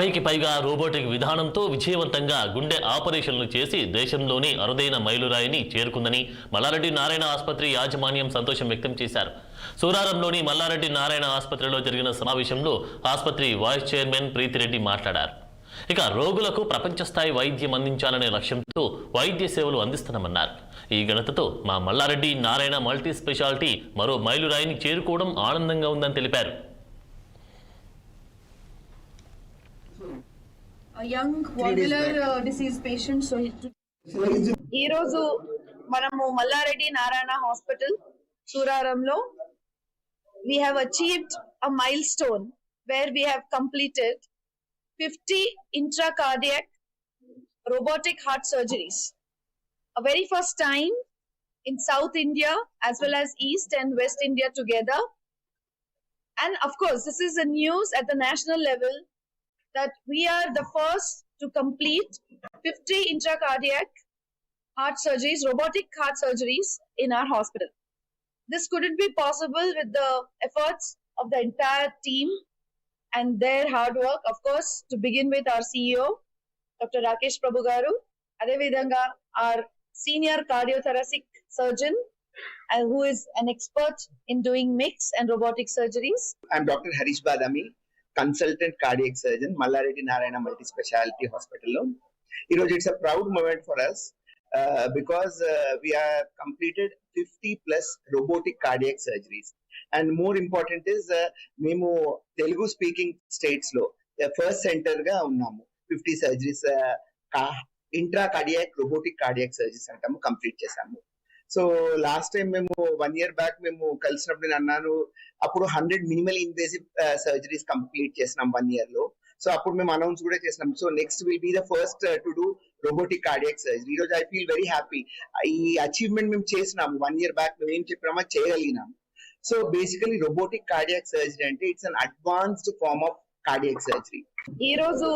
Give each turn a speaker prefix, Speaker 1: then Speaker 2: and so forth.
Speaker 1: పైకి పైగా రోబోటిక్ విధానంతో విజయవంతంగా గుండె ఆపరేషన్లు చేసి దేశంలోని అరుదైన మైలురాయిని చేరుకుందని మల్లారెడ్డి నారాయణ ఆసుపత్రి యాజమాన్యం సంతోషం వ్యక్తం చేశారు. సూరారంలోని మల్లారెడ్డి నారాయణ ఆసుపత్రిలో జరిగిన సమావేశంలో ఆసుపత్రి వైస్ చైర్మన్ ప్రీతిరెడ్డి మాట్లాడారు. ఇక రోగులకు ప్రపంచ స్థాయి వైద్యం అందించాలనే లక్ష్యంతో వైద్య సేవలు అందిస్తున్నామన్నారు. ఈ ఘనతతో మా మల్లారెడ్డి నారాయణ మల్టీ స్పెషాలిటీ మరో మైలురాయిని చేరుకోవడం ఆనందంగా ఉందని తెలిపారు.
Speaker 2: young valvular disease patient. So ఈ రోజు మనము మల్లారెడ్డి నారాయణ హాస్పిటల్ సూరారంలో we have achieved a milestone where we have completed 50 intracardiac robotic heart surgeries, a very first time in South India as well as East and West India together. And of course this is a news at the national level that we are the first to complete 50 intracardiac heart surgeries, robotic heart surgeries in our hospital. This couldn't be possible with the efforts of the entire team and their hard work. Of course, to begin with our CEO, Dr. Rakesh Prabhu Garu, Adevidanga, our senior cardiothoracic surgeon, who is an expert in doing mixed and robotic surgeries.
Speaker 3: I'm Dr. Harish Badami, consultant cardiac surgeon, Malla-Reddy Narayana Multi Speciality Hospital. It's a proud moment for us because we have completed 50 plus robotic cardiac surgeries. And more important is, మేము Telugu speaking states లో first center గా ఉన్నాము. 50 surgeries intracardiac robotic cardiac surgeries అంటాము complete చేసాము. So last time మేము 1 year back మేము కలిసినప్పుడు నేను అన్నాను, అప్పుడు 100 మినిమల్ ఇన్వేసివ్ సర్జరీస్ కంప్లీట్ చేసినాం 1 year లో. సో అప్పుడు మేము అనౌన్స్ కూడా చేసినాం. So next will be the first to do robotic cardiac surgery. ఈరోజు ఐ ఫీల్ వెరీ హ్యాపీ. ఈ అచీవ్మెంట్ మేము చేసినాము 1 year బ్యాక్. మేము ఏం చెప్పినామో చేయగలిగినాము. So basically robotic cardiac surgery అంటే it's an advanced form of cardiac surgery.
Speaker 2: ఈ రోజు